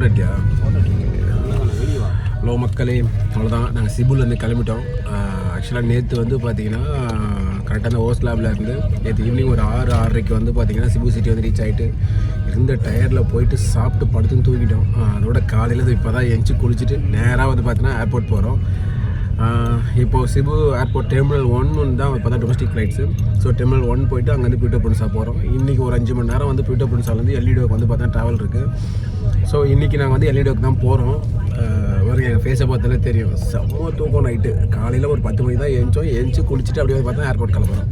Photo எடுத்தியா? Hello மக்களே, அவ்வளோதான். நாங்கள் சிபுலேருந்து கிளம்பிட்டோம். ஆக்சுவலாக நேற்று வந்து பார்த்தீங்கன்னா கரெக்டாக அந்த ஹோஸ்ட் லேபில் இருந்து நேற்று ஈவினிங் ஒரு 6-6:30 வந்து பார்த்தீங்கன்னா சிபு சிட்டி வந்து ரீச் ஆகிட்டு இருந்த டயரில் போயிட்டு சாப்பிட்டு படுத்துன்னு தூங்கிட்டோம். அதோட காலையில் இப்போ தான் எஞ்சி குளிச்சுட்டு நேராக வந்து பார்த்தீங்கன்னா ஏர்போர்ட் போகிறோம். இப்போது சிபு ஏர்போர்ட் டெர்மினல் 1 தான் இப்போ தான் டொமஸ்டிக் ஃப்ளைட்ஸு. ஸோ டெர்மினல் 1 போயிட்டு அங்கேருந்து பியூட்டோ பிரின்ஸா போகிறோம். இன்றைக்கி ஒரு 5 மணி நேரம் வந்து பியூட்டோ பிரின்ஸாலேருந்து எல்இடிஓக்கு வந்து பார்த்தா ட்ராவல் இருக்குது. ஸோ இன்றைக்கி நாங்கள் வந்து எல்இடிஓக்கு தான் போகிறோம். வரும் எங்கள் ஃபேஸை பார்த்தாலே தெரியும், செம்ம தூக்கம். நைட்டு காலையில் ஒரு 10 மணி தான் எழுந்து குளிச்சுட்டு அப்படியே வந்து பார்த்தா ஏர்போர்ட் கிளம்புறோம்.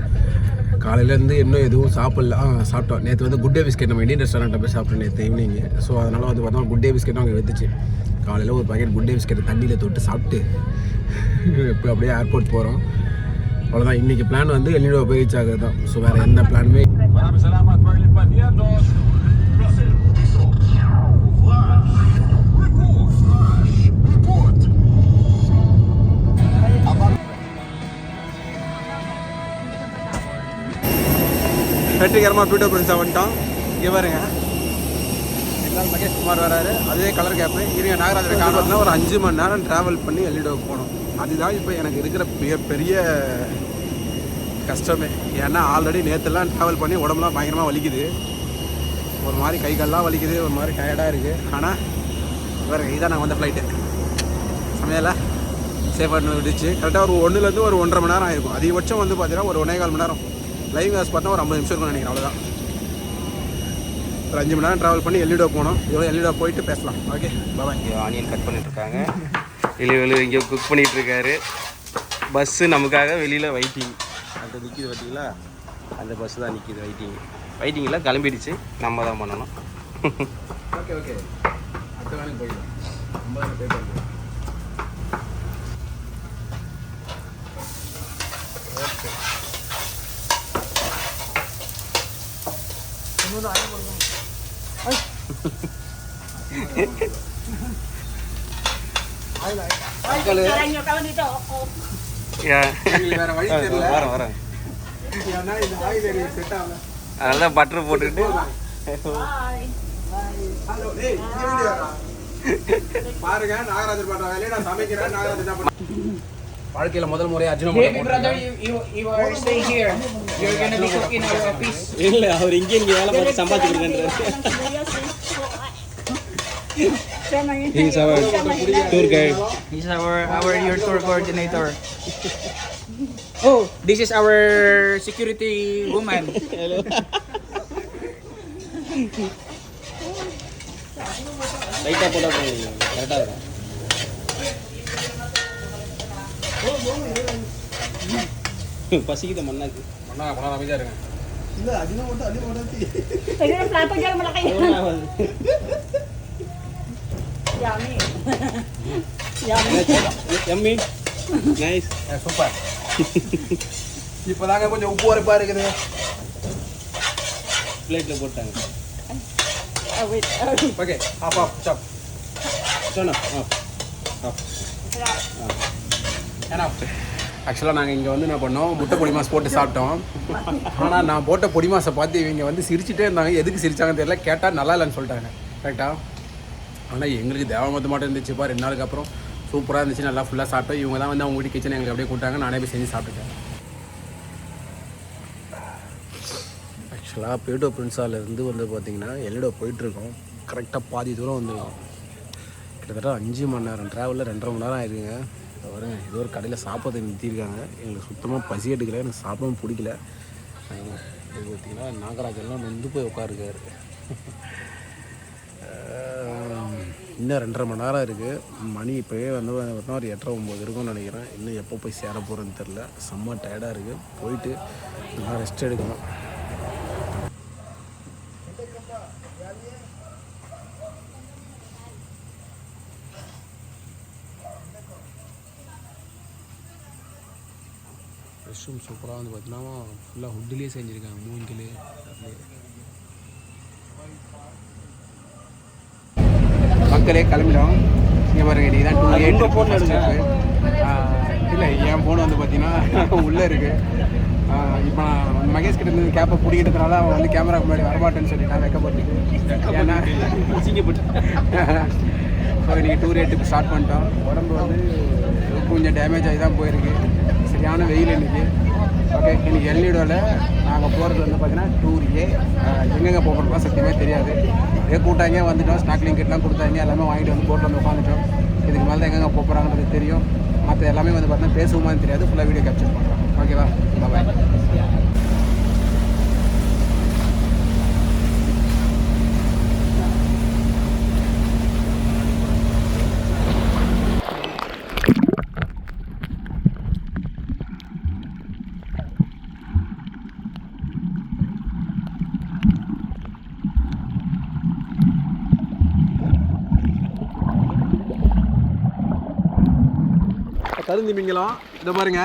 காலையிலேருந்து இன்னும் எதுவும் சாப்பிடல. சாப்பிட்டோம் நேற்று வந்து குட் டே பிஸ்கெட், நம்ம இந்தியன் ரெஸ்டாரண்ட்டில் போய் சாப்பிட்டோம் நேற்று ஈவினிங். ஸோ அதனால் வந்து பார்த்தா குட் டே பிஸ்கெட்டும் அங்கே வந்துச்சு. காலையில் ஒரு பாக்கெட் குட் டே பிஸ்கெட்டை தண்ணியில் தொட்டு சாப்பிட்டு இப்போ அப்படியே ஏர்போர்ட் போகிறோம். அவ்வளோதான். இன்றைக்கி பிளான் வந்து எல்இடிஓ போய் ரீச் ஆகுது தான். ஸோ வேறு எந்த பிளானுமே. வெற்றிகரமாக பியூட்டோ பிரின்ஸா வந்துட்டோம். இங்கே பாருங்க, எல்லாரும் மகேஷ் குமார் வராரு. அதே கலர் கேப்பு. இருங்க, நாகராஜர் காரணம்னா ஒரு 5 மணி நேரம் ட்ராவல் பண்ணி எல்இடிஓக்கு போகணும். அதுதான் இப்போ எனக்கு இருக்கிற மிகப்பெரிய கஷ்டமே. ஏன்னா ஆல்ரெடி நேற்றுலாம் ட்ராவல் பண்ணி உடம்புலாம் பயங்கரமாக வலிக்குது. ஒரு மாதிரி கை கால்லாம் வலிக்குது, ஒரு மாதிரி டயர்டாக இருக்குது. ஆனால் பாருங்க, இதான் நாங்கள் வந்த ஃப்ளைட்டு சமையல சேஃபாக விட்டுச்சு. கரெக்டாக ஒரு 1லேருந்து ஒரு 1.5 மணி நேரம் ஆயிருக்கும். அதிகபட்சம் வந்து பார்த்தீங்கன்னா ஒரு 1.25 மணி நேரம். லைவ் காசு பார்த்தா ஒரு 50 நிமிஷம் இருக்கும்னு நினைக்கிறேன். அவ்வளோதான். ஒரு 5 மணி நேரம் ட்ராவல் பண்ணி எல்இடிஓ போகணும். இவ்வளோ எல்இடிஓ போயிட்டு பேசலாம். ஓகே, பாய். இங்கே ஆனியன் கட் பண்ணிட்டுருக்காங்க. வெளியே இங்கே குக் பண்ணிகிட்ருக்காரு. பஸ்ஸு நமக்காக வெளியில் வெயிட்டிங். அந்த நிற்கிது பார்த்தீங்களா, அந்த பஸ்ஸு தான் நிற்கிது வெயிட்டிங்கில் கிளம்பிடுச்சு. நம்ம தான் பண்ணணும். ஓகே ஓகே, அடுத்த வேலைக்கு போயிடலாம். நம்ம தான் பே பண்ணுறோம். ஓகே, அதெல்லாம் பட்டர் போட்டுக்கிட்டு பாருங்க. நாகராஜர் பண்ற வேலையை நான் சமைக்கிறேன். நாகராஜர் வாழ்க்கையில முதல் முறையா இல்ல, அவர் இங்கே வேலை பார்த்து சம்பாதிச்சிருக்காரு. He's our tour guide. He's your tour coordinator. Oh, this is our security woman. Hello. லைட்டா போட்டா போதும், கரெக்டா இருக்கும். பசிக்குது மண்ணாக்கு. மண்ணா அமைதியா இருங்க. இல்ல அதிகமா போட்டு அள்ளி போடாதீ. Pwede na plato dyan malaki. Yummy. Yummy. Nice. Super. இப்போதாங்க கொஞ்சம் உப்பு வரப்பா இருக்குது. பிளேட்ல போட்டாங்க. ஓகே, ஆஃப் சாப். சொன்னா ஆஃப். ஆக்சுவலாக நாங்கள் இங்கே வந்து என்ன பண்ணோம், முட்டை பொடி மாஸ் போட்டு சாப்பிட்டோம். ஆனால் நான் போட்ட பொடி மாசை பார்த்து இவங்க வந்து சிரிச்சுட்டே இருந்தாங்க. எதுக்கு சிரிச்சாங்கன்னு தெரியல. கேட்டால் நல்லா இல்லைன்னு சொல்லிட்டாங்க. கரெக்டாக. ஆனால் எங்களுக்கு தேவமத்து மாட்டம் இருந்துச்சுப்பா. 2 நாளுக்கு அப்புறம் சூப்பராக இருந்துச்சு. நல்லா ஃபுல்லாக சாப்பிட்டோம். இவங்க தான் வந்து அவங்க வீட்டு கிச்சனை எங்களுக்கு அப்படியே கூட்டாங்க. நானே போய் செஞ்சு சாப்பிட்டுட்டேன். ஆக்சுவலாக பியூட்டோ பிரின்ஸாலேருந்து வந்து பார்த்திங்கன்னா எல்இடிஓ போயிட்டுருக்கோம். கரெக்டாக பாதி தூரம் வந்துடும். கிட்டத்தட்ட 5 மணி நேரம் ட்ராவலில் 2.5 மணி நேரம் ஆயிருக்குங்க. வரேன், ஏதோ ஒரு கடையில் சாப்பிட்றது நிறுத்தியிருக்காங்க. எங்களுக்கு சுத்தமாக பசி எடுக்கல, எனக்கு சாப்பிடவும் பிடிக்கல. இது பார்த்திங்கன்னா நாகராஜெல்லாம் நொந்து போய் உட்காருக்காரு. இன்னும் 2.5 மணி நேரம் இருக்குது. மணி இப்போயே வந்து ஒரு 8:30-9 இருக்கும்னு நினைக்கிறேன். இன்னும் எப்போ போய் சேர போகிறேன்னு தெரில. செம்ம டயர்டாக இருக்குது. போயிட்டு நல்லா ரெஸ்ட் எடுக்கணும். ரெஸ்ட் ரூம் சூப்பராக வந்து பார்த்தீங்கன்னா ஃபுல்லாக ஹுட்லேயே செஞ்சுருக்காங்க. மூங்கிலே மக்களே கிளம்பிடும். இங்கே பாருங்க, இன்றைக்கி தான் 2 ஃபோன் எடுங்க. இல்லை, என் ஃபோன் வந்து பார்த்தீங்கன்னா உள்ளே இருக்குது. இப்போ நான் மகேஷ் கிட்ட இருந்து கேப்பை பிடிக்கிறதுனால அவன் வந்து கேமராக்கு முன்னாடி வரமாட்டேன்னு சொல்லிட்டான் வைக்கப்பட்டு. ஏன்னா ஸோ இன்றைக்கி டூர் எட்டுக்கு ஸ்டார்ட் பண்ணிட்டோம். உடம்பு வந்து கொஞ்சம் டேமேஜ் ஆகி தான் போயிருக்கு. சரியான வெயில் இன்றைக்கி. ஓகே, இன்றைக்கி எல்இடோவில் நாங்கள் போகிறது வந்து பார்த்தீங்கன்னா டூர் எங்கெங்கே போகிறோம்லாம் சத்தியமே தெரியாது. இதே கூட்டாங்க வந்துட்டோம், ஸ்நாக்லிங் கிட்லாம் கொடுத்தாங்க, எல்லாமே வாங்கிட்டு வந்து போட்டில் வந்து உட்காந்துட்டோம். இதுக்கு மேலே தான் எங்கெங்கே போகிறாங்கிறது தெரியும். மற்ற எல்லாமே வந்து பார்த்தீங்கன்னா பேசுவோமான்னு தெரியாது. ஃபுல்லாக வீடியோ கேப்சர் பண்ணுறோம். ஓகேவா? பாய். கருந்திமிங்கலாம் இதை பாருங்க.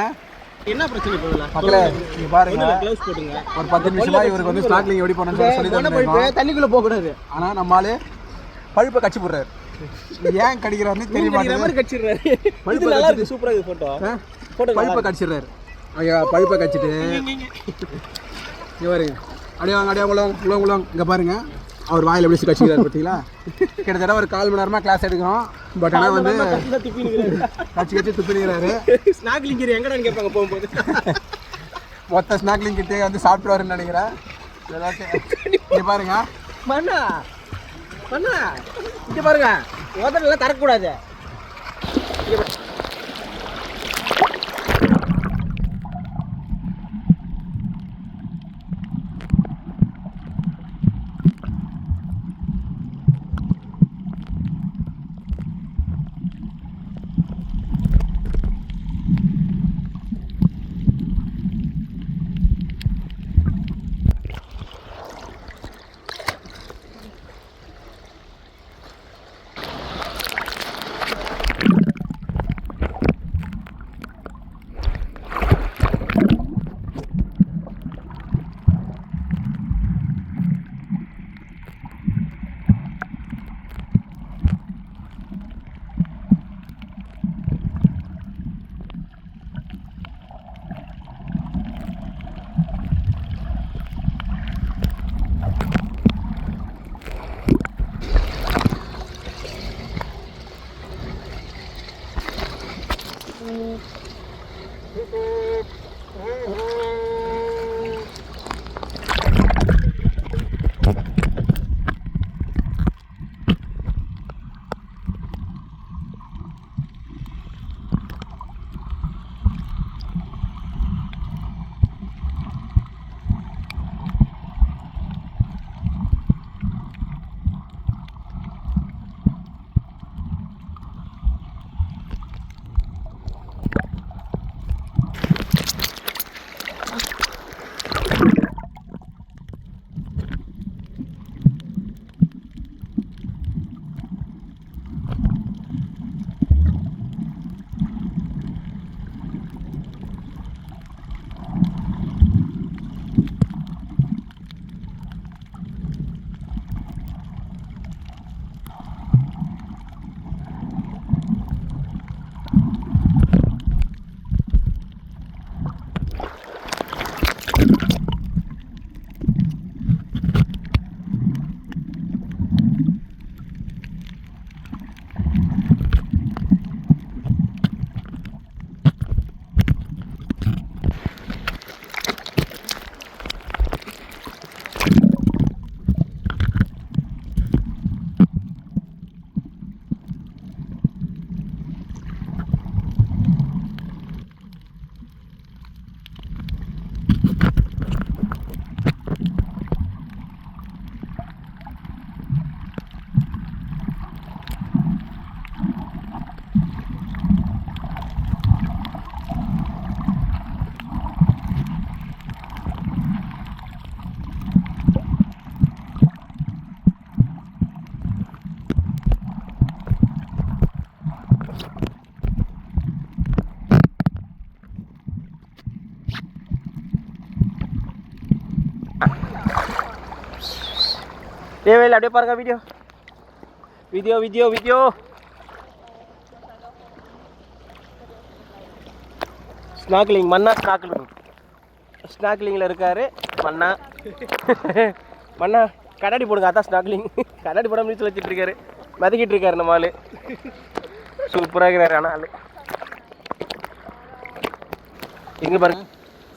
என்ன பிரச்சனை போகல மக்களே இங்கே பாருங்க. க்ளவுஸ் போடுங்க. ஒரு 10 நிமிஷமா இவருக்கு வந்து ஸ்நாக்லிங் எப்படி பண்ணணும்னு சொல்லி தந்துருக்கோம். தண்ணிக்குள்ள போக கூடாது. ஆனா நம்மால பழுப்பை கட்சி போடுறாரு. ஏன் கடிக்கிறாருன்னு தெரிய மாட்டேங்குது. கட்சிடுறாரு. இது நல்லா இருக்கு, சூப்பரா இருக்கு போட்டோ. பழுப்பை கடிச்சிடுறாரு. ஐயா பழுப்பை கடிச்சிட்டு இங்க பாருங்க. அப்படியே வாங்க, அப்படியே உலகம் இங்க பாருங்க. அவர் வாயில் எப்படி கட்சிக்கிறாரு பார்த்தீங்களா? கிட்டத்தட்ட ஒரு 1/4 மணி நேரமா கிளாஸ் எடுக்கிறோம். பட் ஆனால் வந்து கட்சி துப்பினுக்கிறாரு. ஸ்நாக்லிங் எங்கடான்னு கேட்பாங்க போகும்போது. மொத்த ஸ்நாக்லிங் கிட்டே வந்து சாப்பிட்டுவாருன்னு நினைக்கிறேன். இங்கே பாருங்க. மண்ணா இங்க பாருங்க, உதடெல்லாம் தரக்கூடாது. அப்படியே பாருங்க வீடியோ ஸ்நாக்லிங் மண்ணா ஸ்நாக்லிங் ஸ்நாக்லிங்கில் இருக்காரு மண்ணா. மண்ணா கண்ணாடி போடுங்க, அதான் ஸ்நாக்லிங். கண்ணாடி போடாமல் நீச்சல் வச்சுட்டு இருக்காரு, மதிக்கிட்டு இருக்காரு நம்ம ஆள். சூப்பராக இருக்கிறாரு ஆனால் ஆள். எங்கே பாருங்க,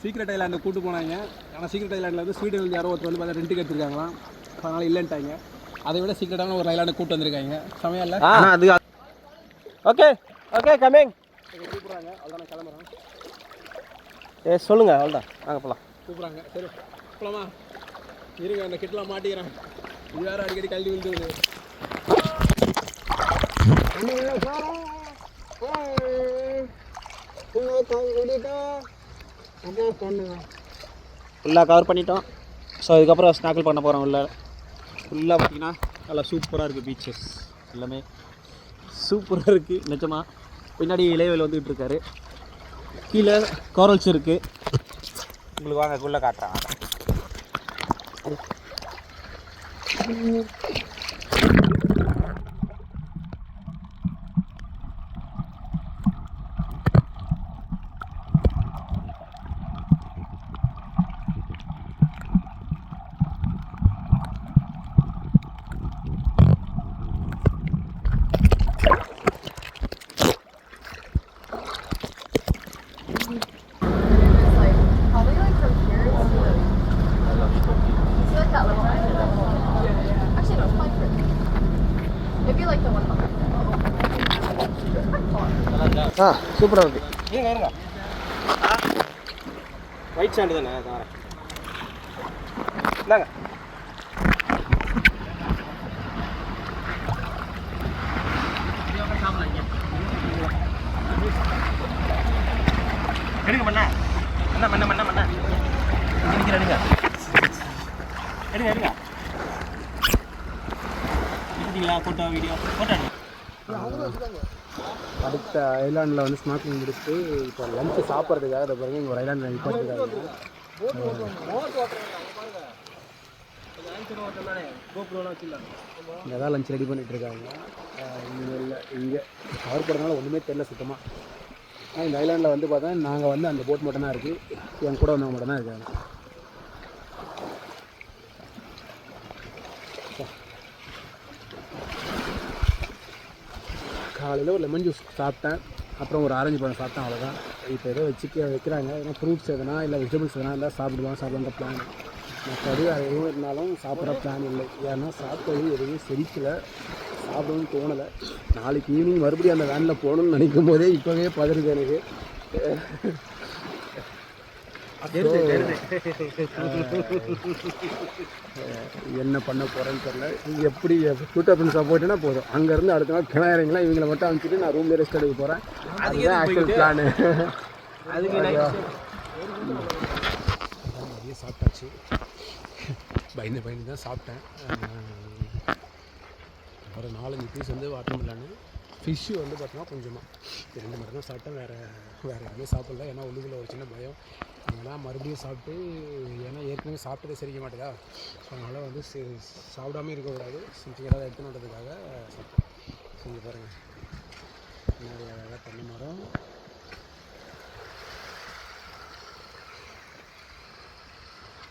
சீக்ரெட் ஐலாண்டு கூட்டு போனாங்க. ஆனால் சீக்ரெட் ஐலாண்டில் வந்து ஸ்வீடன் யாரோ ஒருத்தர் வந்து பார்த்தா ரெண்டுக்கு எடுத்துருக்காங்களாம், அதனால் இல்லைன்ட்டாங்க. அதை விட சீக்ரெட்டான ஒரு ஐலாண்டு கூட்டு வந்திருக்காங்க. சமயம் இல்லை. அது ஓகே ஓகே கமிங். கூப்பிட்றாங்க, அவ்வளோதான் கிளம்புறோம். சொல்லுங்கள், அவ்வளோதான் வாங்க போகலாம். கூப்பிட்றாங்க, சரி போலாமா? இருங்க, அந்த கிட்டலாம் மாட்டிக்கிறேன். இது வேறு அடிக்கடி கல்வி விழுந்துருது. ஃபுல்லாக கவர் பண்ணிட்டோம். ஸோ இதுக்கப்புறம் ஸ்நாக்கிள் பண்ண போகிறோம். உள்ள ஃபுல்லாக பார்த்தீங்கன்னா நல்லா சூப்பராக இருக்குது. பீச்சஸ் எல்லாமே சூப்பராக இருக்குது நிஜமாக. பின்னாடி இலைவேல் வந்துகிட்டு இருக்காரு. கீழே கோரல்ஸ் இருக்குது. உங்களுக்கு வாங்க உள்ளே காட்டுறேன். சூப்பராக இருக்குது. இருங்க இருங்க, ஒயிட் சாண்டு தானே வரேன். இந்தாங்க. எடுங்க பண்ண என்ன பண்ண பண்ண பண்ண எடுங்க எடுங்க எடுங்க எடுங்க. எடுத்தீங்களா ஃபோட்டோ வீடியோ? ஃபோட்டோ எடுங்க. அடுத்த ஐலாண்டில் வந்து ஸ்நாக்கிங் முடிச்சுட்டு இப்போ லஞ்சு சாப்பிட்றதுக்காக அதை பாருங்க, இங்கே ஒரு ஐலாண்டில் நிப்பாட்டுறதுக்காக இங்கே தான் லஞ்ச் ரெடி பண்ணிகிட்டு இருக்காங்க. இங்கே இல்லை, இங்கே கவர் போடுறதுனால ஒன்றுமே தெரில சுத்தமாக. ஆனால் இந்த ஐலாண்டில் வந்து பார்த்தா நாங்கள் வந்து அந்த போட் மட்டும் தான் இருக்குது, என் கூட வந்தவங்க மட்டும் தான் இருக்காங்க. காலையில் ஒரு லெமன் ஜூஸ் சாப்பிட்டேன், அப்புறம் ஒரு ஆரஞ்சு பழம் சாப்பிட்டேன், அவ்வளோதான். இப்போ ஏதோ வைக்கிறாங்க, ஏன்னா ஃப்ரூட்ஸ் எதுனா இல்லை வெஜிடபிள்ஸ் எதுனா இருந்தால் சாப்பிட்ற பிளான். மற்றபடி அது எதுவும் இருந்தாலும் சாப்பிட்ற பிளான் இல்லை. ஏன்னா சாப்பிட்டது எதுவும் செரிக்கலை, சாப்பிடணும்னு தோணலை. நாளைக்கு ஈவினிங் மறுபடியும் அந்த வேனில் போகணும்னு நினைக்கும் போதே இப்போவே பதறுது எனக்கு. என்ன பண்ண போகிறேன்னு தெரில. எப்படி ஷூட் அப்னு சப்போர்ட்னா போதும், அங்கேருந்து அடுத்த நாள் கிணறுங்களா இவங்களை மட்டும் அனுப்பிச்சிட்டு நான் ரூம்லேயே ரெஸ்ட் எடுக்க போகிறேன். அதுதான் ஆக்சுவல் பிளானு. அதுக்கு நிறைய சாப்பிட்டாச்சு, பயந்து தான் சாப்பிட்டேன். ஒரு 4-5 பீஸ் வந்து வாட்டர் மிலானு, ஃபிஷ்ஷு வந்து பார்த்தோன்னா கொஞ்சமாக 2 மட்டும் தான் சாப்பிட்டேன். வேறு எதுவுமே சாப்பிடல. ஏன்னா உள்ளுக்குள்ள ஒரு சின்ன பயம். அதனால் மறுபடியும் சாப்பிட்டு, ஏன்னா ஏற்கனவே சாப்பிட்டதே செரிக்க மாட்டேதா, ஸோ அதனால் வந்து சாப்பிடாமல் இருக்கக்கூடாது, சம்திங் ஏதாவது எடுத்துணுன்றதுக்காக சாப்பிட்டேன். செஞ்சு பாருங்கள், நிறைய அழகாக தென்னை மரம்,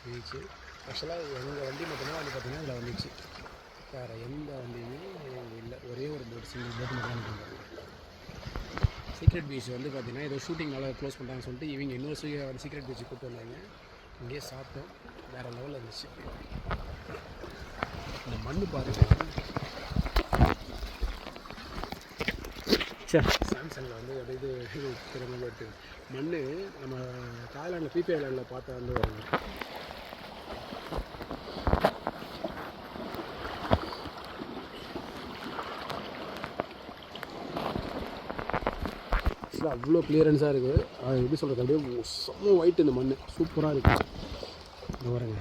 பீச்சு. ஆக்சுவலாக எங்கள் வண்டி மட்டும்தான் வந்து பார்த்திங்கன்னா இதில் வந்துச்சு, வேறு எந்த வண்டியுமே இல்லை. ஒரே ஒரு போட், சிங்கிள் போட் மட்டும் தான் இருக்காங்க. சீக்ரெட் பீச் வந்து பார்த்திங்கன்னா ஏதோ ஷூட்டிங்னால க்ளோஸ் பண்ணுறாங்கன்னு சொல்லிட்டு இவங்க இன்னொரு சீக்ரெட் பீச்சுக்கு கூப்பிட்டு வந்தாங்க. இங்கேயே சாப்பிட்டோம், வேறு லெவலில் இருந்துச்சு. இந்த மண் பாருங்கள், சாம்சங்கில் வந்து இது திறமையாக எடுத்து மண் நம்ம தாய்லாண்டில் பிபி ஐலாண்டில் பார்த்தா வந்து வருங்க. அவ்வளோ கிளியரன்ஸாக இருக்குது. அது எப்படி சொல்கிறது, அப்படியே செம்ம ஒயிட் இந்த மண், சூப்பராக இருக்குது. இந்த பாருங்க,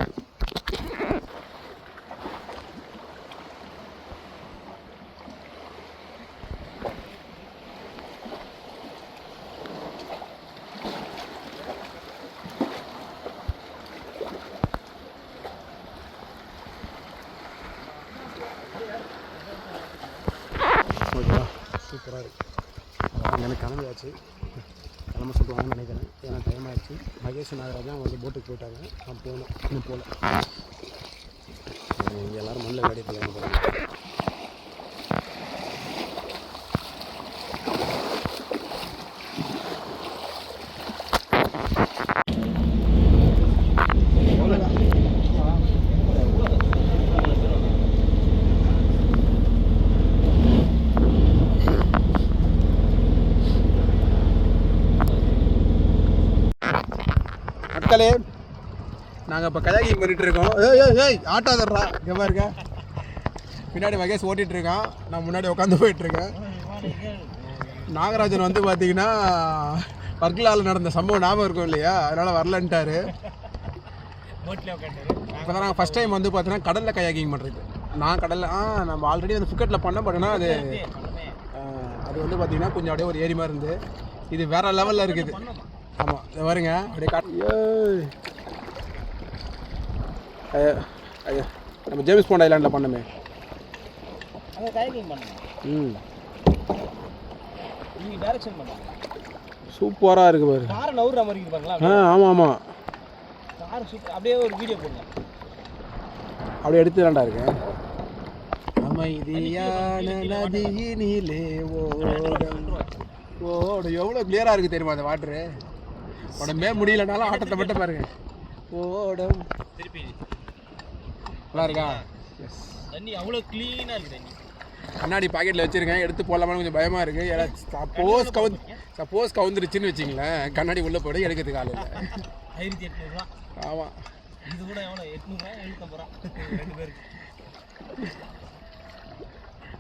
ஓகேவா, சூப்பராக இருக்குது. எனக்கு கிளம்பியாச்சு. கிளம்ப சொல்லுவாங்கன்னு நினைக்கிறேன். ஏன்னா டைம் ஆகிடுச்சு. மகேஷ் நாகராஜா அவங்க வந்து போட்டுக்கு போயிட்டாங்க. நான் போகணும், இன்னும் போகல. இங்கே எல்லோரும் மண்ணில் விளையாடிட்டு இருக்காங்க. மக்களே, நாங்கள் இப்போ கயாகிங் பண்ணிகிட்டு இருக்கோம். ஏய் ஆட்டாதர்றா, இங்கே பாருங்க. பின்னாடி மகேஷ் ஓட்டிகிட்ருக்கான், நான் முன்னாடி உட்காந்து போயிட்டுருக்கேன். நாகராஜன் வந்து பார்த்தீங்கன்னா வர்க்கலாவில் நடந்த சம்பவம் ஞாபகம் இருக்கும் இல்லையா, அதனால் வரலன்ட்டார். இப்போ தான் நாங்கள் ஃபஸ்ட் டைம் வந்து பார்த்தீங்கன்னா கடலில் கயாகிங் பண்ணுறது. நான் கடலில் நம்ம ஆல்ரெடி வந்து ஃபுக்கெட்டில் பண்ணோம். பட் ஆனால் அது வந்து பார்த்தீங்கன்னா கொஞ்சம் அப்படியே ஒரு ஏரி மாதிரி இருந்து, இது வேறு லெவலில் இருக்குது. ஆமாம், இதை வருங்க அப்படியே ஐயா நம்ம ஜேம்ஸ் பாண்ட் ஐலாண்டில் பண்ணோமே. சூப்பராக இருக்குது பாரு. காரை நவுற மாதிரி இருப்பாங்களா? ஆமாம் ஆமாம், கார் சூப்பர். அப்படியே ஒரு வீடியோ போடுங்க. அப்படியே எடுத்துலாண்டா இருக்கேன். அமைதியான நதியினிலே ஓட எவ்வளோ கிளியராக இருக்குது தெரியுமா அந்த வாட்ரு. உடம்பே முடியலனாலும் ஆட்டத்தை மட்டும் பாருங்க. ஓடம் திருப்பி நல்லா இருக்கா? எஸ், தண்ணி அவ்வளோ க்ளீனாக இருக்குது. தண்ணி கண்ணாடி பாக்கெட்டில் வச்சுருக்கேன், எடுத்து போடலாமான்னு கொஞ்சம் பயமாக இருக்குது. யாராவது சப்போஸ் கவுந்துருச்சுன்னு வச்சிங்களேன், கண்ணாடி உள்ளே போய்ட்டு எடுக்கிறதுக்கு ஆள் இல்லை. 1800 ஆமாம், இது கூட எவ்வளோ 800 750 2 பேருக்கு.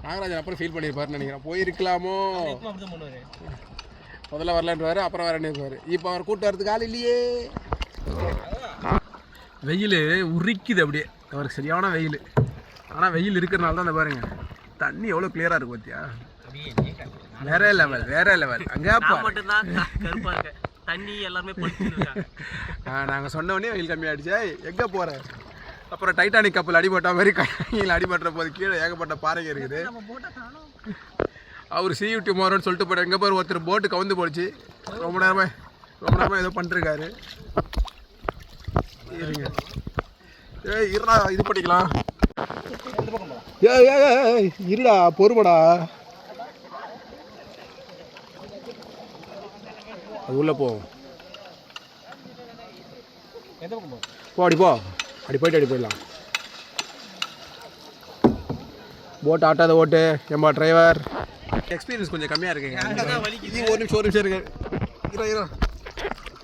நாகராஜன் அப்புறம் ஃபீல் பண்ணியிருப்பாருன்னு நினைக்கிறேன். போயிருக்கலாமோ, அப்படிதான் பண்ணுவார். முதல்ல வரலான்றாரு, அப்புறம் வரேன்னு இருப்பார். இப்போ அவர் கூட்டு வரதுக்கு ஆள் இல்லையே. வெயில் உரிக்குது அப்படியே, அவருக்கு சரியான வெயில். ஆனால் வெயில் இருக்கிறனால தான் அந்த பாருங்க தண்ணி எவ்வளோ கிளியராக இருக்கு பார்த்தியா. வேற லெவல் வேற லெவல். அங்கே மட்டும்தான் கருப்பாக இருக்க தண்ணி எல்லாமே நாங்கள் சொன்னோடனே வெயில் கம்மியாகிடுச்சா. எங்கே போகிறேன்? அப்புறம் டைட்டானிக் கப்பல் அடிபட்ட மாதிரி கையில் அடிபட்டுற போது கீழே ஏகப்பட்ட பாறைங்க இருக்குது. அவர் see you tomorrowன்னு சொல்லிட்டு போய்ட்டு எங்கே போய் ஒருத்தர் போட்டு கவுந்து போச்சு. ரொம்ப நேரமாக ஏதோ பண்ணிருக்காரு. இருங்க, இருடா, இது பண்ணிக்கலாம். இருடா, பொறுமடா. அது உள்ளே போ, அப்படி போ, அப்படி போயிட்டு அப்படி போயிடலாம். போட் ஆட்டாத ஓட்டு ஏம்பா டிரைவர். எக்ஸ்பீரியன்ஸ் கொஞ்சம் கம்மியாக இருக்குங்க. இது ஒரு நிமிஷம் இருக்கு.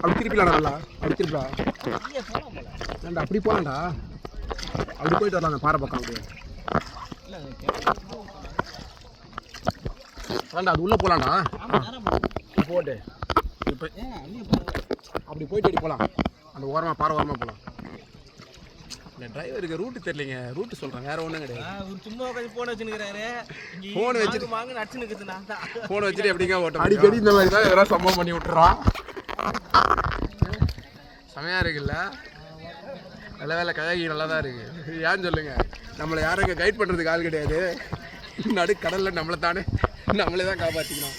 அப்படி திருப்பிடலாம், நல்லா அப்படி திருப்பிடா. ஏன்டா அப்படி போகலாம்டா, அப்படி போயிட்டு வரலாம் அந்த பாறை பக்கம். அப்படியே வேண்டா, அது உள்ளே போகலாம்டா. போட்டு இப்போ அப்படி போயிட்டு அப்படி போகலாம். அந்த ஓரமாக பாறை ஓரமாக போகலாம். இந்த டிரைவருக்கு ரூட்டு தெரியலைங்க, ரூட்டு சொல்கிறேன், வேறு ஒன்றும் கிடையாது. ஒரு சும்மா உட்காந்து ஃபோன் வச்சுருக்கிறாரு. ஃபோன் வச்சுட்டு வாங்க நடிச்சுன்னு நான் தான் ஃபோன் வச்சுட்டு எப்படிங்க ஓட்டம். அடிக்கடி இந்த மாதிரி தான் எதனா சம்பவம் பண்ணி விட்டுறான். செமையாக இருக்குல்ல, நல்ல வேலை கயாகி நல்லா தான் இருக்குது. ஏன்னு சொல்லுங்கள், நம்மளை யாரும் இங்கே கைட் பண்ணுறதுக்கு ஆள் கிடையாது. நடு கடலில் நம்மளே தான் காப்பாற்றிக்கணும்.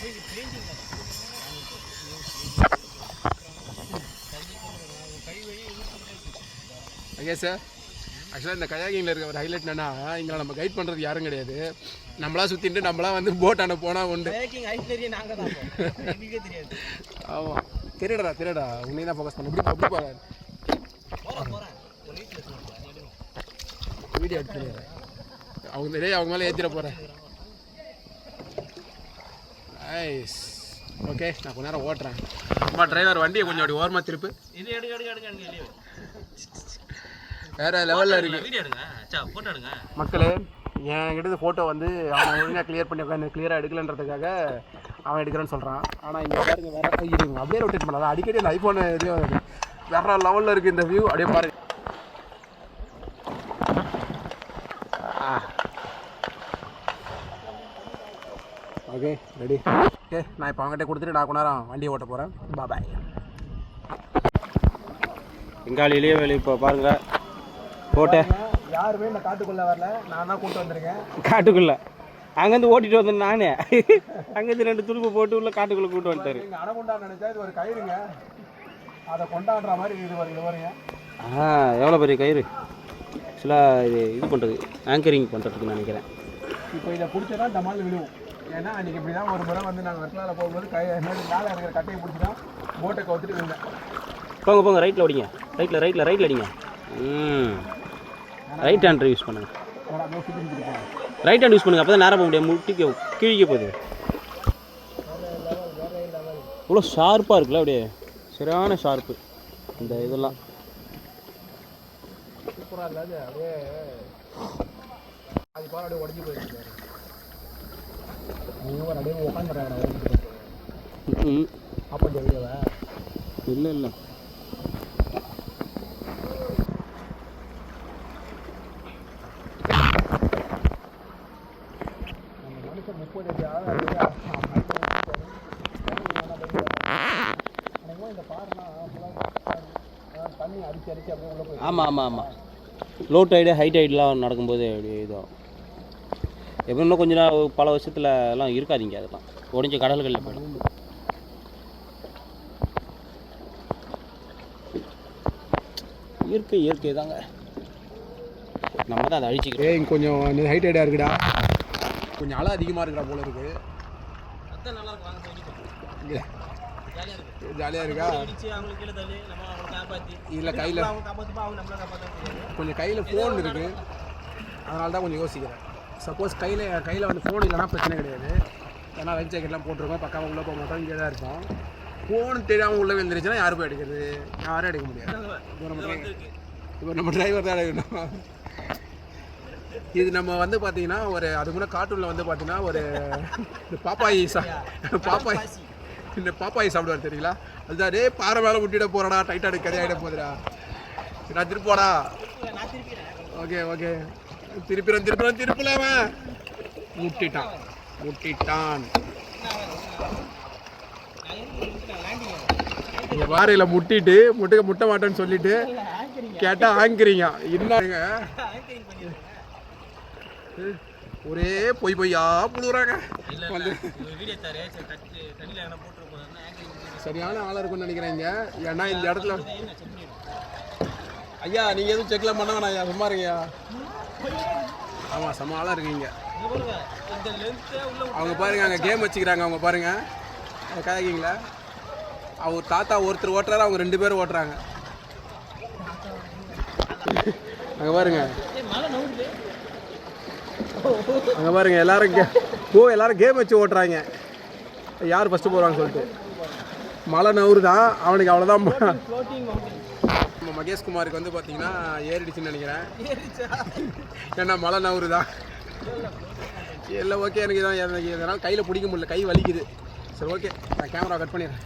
ஓகே சார், ஆக்சுவலாக இந்த கயாகிங்கில் இருக்க ஒரு ஹைலைட் என்னன்னா, இங்கே நம்ம கைட் பண்ணுறது யாரும் கிடையாது. நம்மளா சுற்றிட்டு நம்மளா வந்து போட்டான போனால் உண்டு. ஆமாம், திருடா உன்னை தான் ஃபோக்கஸ் பண்ண. இப்படி போகிறேன், வீடியோ எடுத்து அவங்க மேலே ஏற்றிட போகிறேன். ஐஸ், ஓகே, நான் கொஞ்ச நேரம் ஓட்டுறேன். அம்மா டிரைவர் வண்டியை கொஞ்சம் அப்படி ஓரமாக திருப்பு. வேறு லெவலில் இருக்குது மக்களே. என்கிட்ட ஃபோட்டோ வந்து அவன் ஒழுங்காக கிளியர் பண்ணி உட்காந்து கிளியராக எடுக்கலன்றதுக்காக அவன் எடுக்கிறேன்னு சொல்கிறான். ஆனால் இங்கே பாருங்க, வேறு இருங்க, அப்படியே ரொட்டேட் பண்ணலாம். அடிக்கடி அந்த ஐஃபோன் இதுவும் வருது. வேறு லெவலில் இருக்குது இந்த வியூ. அப்படியே பாருங்க. Okay, ready. ஓகே, நான் இப்போ அவங்ககிட்ட கொடுத்துட்டு நான் கொஞ்ச நேரம் வண்டியை ஓட்ட போகிறேன். பாய். பெங்காலிலேயே வெளியே இப்போ பாருங்கள் போட்டேன். யாருமே இந்த காட்டுக்குள்ளே வரல, நான் தான் கூப்பிட்டு வந்திருக்கேன். காட்டுக்குள்ளே அங்கேருந்து ஓட்டிட்டு வந்தேன் நானே. அங்கேருந்து 2 துடுப்பு போட்டு உள்ள காட்டுக்குள்ளே கூட்டு வந்துட்டாரு. நீங்கள் அணை நினைச்சா இது ஒரு கயிறுங்க, அதை கொண்டாடுற மாதிரி இது வருங்க. எவ்வளோ பெரிய கயிறு. ஆக்சுவலாக இது பண்ணுறது ஆங்கரிங் பண்ணுறதுக்கு நினைக்கிறேன். இப்போ இதை பிடிச்சா டமால் விழுவும். ஏன்னா அன்றைக்கி இப்படி தான் ஒரு முறை வந்து நாங்கள் வெட்டலாவில் போகும்போது மேலே இருக்கிற கட்டையை பிடிச்சி தான் போட்டை கவுத்துட்டு இருந்தேன். போங்க ரைட்டில் ஓடிங்க. ரைட்டில் அடிங்க. ரைட் ஹேண்ட் யூஸ் பண்ணுங்கள். ரைட் ஹேண்ட் யூஸ் பண்ணுங்கள், அப்போ தான் நேரம் போக முடியாது, முட்டிக்க கிழிக்க போகுது. இவ்வளோ ஷார்ப்பாக இருக்குல்ல, அப்படியே சரியான ஷார்ப்பு இந்த இதெல்லாம். சூப்பராக இல்லாது அப்படியே அது பாரு, அப்படியே உடஞ்சி போயிருக்கு. நீங்கள் அப்படியே உட்காந்துறாங்க அப்போ தெரியவா இல்லை நம்ம மனுஷன் 30 அடி இந்த பாருனா தண்ணி அடிச்சு அப்படியே உள்ள போய். ஆமாம். லோ டைடு ஹை டைடெலாம் நடக்கும்போது அப்படி இதுவும் எப்படின்னா கொஞ்ச நாள் பல வருஷத்தில் எல்லாம் இருக்காதிங்க, அதெல்லாம் உடஞ்சி கடல்களில் போயிடும். இயற்கை தாங்க, நம்ம தான் அதை அழிச்சிக்கிறோம். கொஞ்சம் ஹை டைடாக இருக்குடா, கொஞ்சம் அலை அதிகமாக இருக்குடா போல இருக்கு. ஜாலியாக இருக்கா? இல்லை கையில் கொஞ்சம் ஃபோன் இருக்குது, அதனால தான் கொஞ்சம் யோசிக்கிறேன். சப்போஸ் கையில் வந்து ஃபோன் இல்லைனா பிரச்சனை கிடையாது. ஏன்னா லைஃப் ஜாக்கெட்லாம் போட்டிருக்கோம், பக்காவாக உள்ளே போக மாட்டோம், இங்கே தான் இருப்போம். ஃபோன் தெரியாமல் உள்ளே வந்துருச்சுன்னா யார் போய் எடுக்கிறது? யாரும் எடுக்க முடியாது. இப்போ நம்ம டிரைவர் தான் எடுக்கணும். இது நம்ம வந்து பார்த்தீங்கன்னா ஒரு அது கூட கார்ட்டூனில் வந்து பார்த்தீங்கன்னா ஒரு பாப்பாய் சாப்பிடுவார் தெரியுங்களா? அதுதான் டே பாறை மேலே விட்டுட போகிறடா, டைட்டாக கதையாகிட போகுதுடா, நான் திருப்போடா. ஓகே திருப்பலாம முட்டிட்டான். இங்கே பாறையில் முட்ட மாட்டேன்னு சொல்லிட்டு கேட்டால் ஆங்கிறீங்க. என்னங்க ஒரே பொய்யா புழுறாங்க. வந்து சரியான ஆளாக இருக்கும்னு நினைக்கிறேங்க. ஏன்னா இந்த இடத்துல ஐயா நீங்கள் எதுவும் செக்லாம் பண்ண வேணாம் ஐயா, சும்மா இருங்கய்யா. ஆமாம் செம்ம ஆளாக இருக்குங்க. அவங்க பாருங்க அங்கே கேம் வச்சுக்கிறாங்க, அவங்க பாருங்க காய்க்கிங்களா. அவர் தாத்தா ஒருத்தர் ஓட்டுறாரு, அவங்க 2 பேரும் ஓட்டுறாங்க. அங்கே பாருங்க எல்லாரும் கேம் வச்சு ஓட்டுறாங்க, யார் ஃபஸ்ட்டு போகிறாங்க சொல்லிட்டு. மலை நவுறு தான் அவனுக்கு, அவ்வளோதான். நம்ம மகேஷ்குமாருக்கு வந்து பார்த்தீங்கன்னா ஏறிடுச்சுன்னு நினைக்கிறேன். ஏன்னா மலை நவுறு தான். இல்லை ஓகே, எனக்கு தான் கையில் பிடிக்க முடியல, கை வலிக்குது. சரி ஓகே, நான் கேமரா கட் பண்ணிடுறேன்.